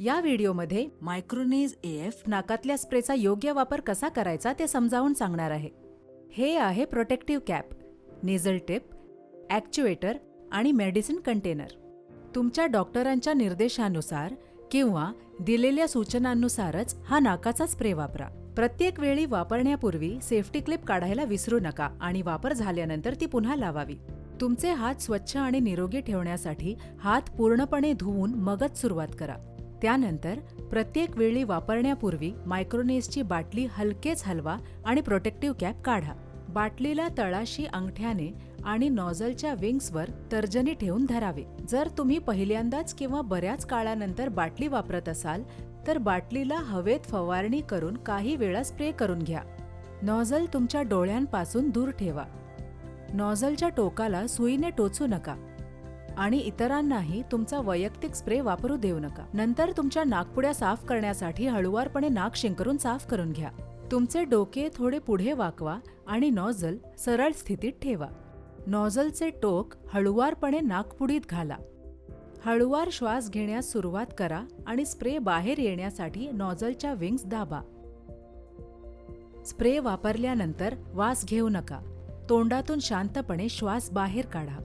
या व्हिडिओमध्ये मायक्रोनेज एफ नाकातल्या स्प्रेचा योग्य वापर कसा करायचा ते समजावून सांगणार आहे. हे आहे प्रोटेक्टिव्ह कॅप, नेझल टिप, ॲक्च्युएटर आणि मेडिसिन कंटेनर. तुमच्या डॉक्टरांच्या निर्देशानुसार किंवा दिलेल्या सूचनांनुसारच हा नाकाचा स्प्रे वापरा. प्रत्येक वेळी वापरण्यापूर्वी सेफ्टी क्लिप काढायला विसरू नका आणि वापर झाल्यानंतर ती पुन्हा लावावी. तुमचे हात स्वच्छ आणि निरोगी ठेवण्यासाठी हात पूर्णपणे धुवून मगच सुरुवात करा. त्यानंतर प्रत्येक वेळी वापरण्यापूर्वी मायक्रोनेजची बाटली हलकेच हलवा आणि प्रोटेक्टिव्ह कॅप काढा. बाटलीला तळाशी अंगठ्याने आणि नॉझलच्या विंग्सवर तर्जनी ठेवून धरावे. जर तुम्ही पहिल्यांदाच किंवा बऱ्याच काळानंतर बाटली वापरत असाल तर बाटलीला हवेत फवारणी करून काही वेळा स्प्रे करून घ्या. नॉझल तुमच्या डोळ्यांपासून दूर ठेवा. नॉझलच्या टोकाला सुईने टोचू नका आणि इतरांनाही तुमचा वैयक्तिक स्प्रे वापरू देऊ नका. नंतर तुमच्या नाकपुड्या साफ करण्यासाठी हळुवारपणे नाक शिंकरून साफ करून घ्या. तुमचे डोके थोडे पुढे वाकवा आणि नॉझल सरळ स्थितीत ठेवा. नॉझलचे टोक हळुवारपणे नाकपुडीत घाला. हळुवार श्वास घेण्यास सुरुवात करा आणि स्प्रे बाहेर येण्यासाठी नॉझलच्या विंग्स दाबा. स्प्रे वापरल्यानंतर वास घेऊ नका. तोंडातून शांतपणे श्वास बाहेर काढा.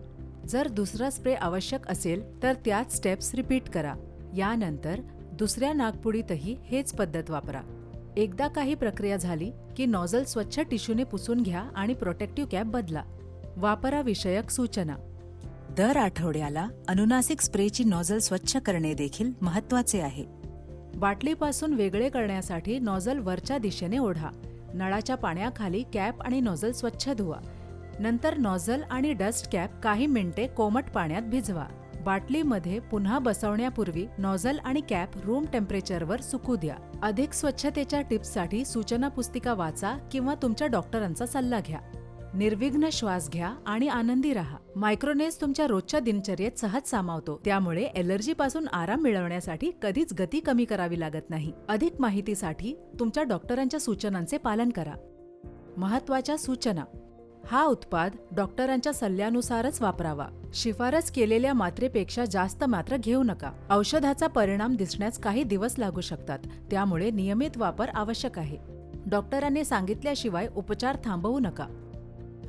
जर दुसरा स्प्रे आवश्यक असेल तर त्याच स्टेप्स रिपीट करा. यानंतर दुसऱ्या नाकपुडीतही हेच पद्धत वापरा. एकदा काही प्रक्रिया झाली की नॉझल स्वच्छ टिश्यूने पुसून घ्या आणि प्रोटेक्टिव्ह कॅप बदला. वापराविषयक सूचना: दर आठवड्याला अनुनासिक स्प्रेची नॉझल स्वच्छ करणे देखील महत्त्वाचे आहे. बाटलीपासून वेगळे करण्यासाठी नॉझल वरच्या दिशेने ओढा. नळाच्या पाण्याखाली कॅप आणि नॉझल स्वच्छ धुवा. नंतर नॉझल आणि डस्ट कॅप काही मिनिटे कोमट पाण्यात भिजवा. बाटलीमध्ये पुन्हा बसवण्यापूर्वी नॉझल आणि कॅप रूम टेम्परेचरवर सुकू द्या. अधिक स्वच्छतेच्या टिप्ससाठी सूचना पुस्तिका वाचा किंवा तुमच्या डॉक्टरांचा सल्ला घ्या. निर्विघ्न श्वास घ्या आणि आनंदी राहा. मायक्रोनेज तुमच्या रोजच्या दिनचर्येत सहज सामावतो, त्यामुळे ॲलर्जीपासून आराम मिळवण्यासाठी कधीच गती कमी करावी लागत नाही. अधिक माहितीसाठी तुमच्या डॉक्टरांच्या सूचनांचे पालन करा. महत्त्वाच्या सूचना: हा उत्पाद डॉक्टरांच्या सल्ल्यानुसारच वापरावा. शिफारस केलेल्या मात्रेपेक्षा जास्त मात्रा घेऊ नका. औषधाचा परिणाम दिसण्यास काही दिवस लागू शकतात, त्यामुळे नियमित वापर आवश्यक आहे. डॉक्टरांनी सांगितल्याशिवाय उपचार थांबवू नका.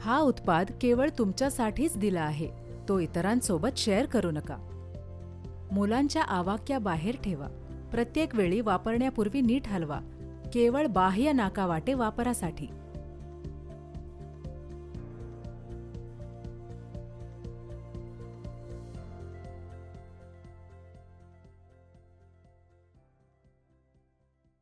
हा उत्पाद केवळ तुमच्यासाठीच दिला आहे, तो इतरांसोबत शेअर करू नका. मुलांच्या आवाक्याबाहेर ठेवा. प्रत्येक वेळी वापरण्यापूर्वी नीट हलवा. केवळ बाह्य नाकावाटे वापरासाठी.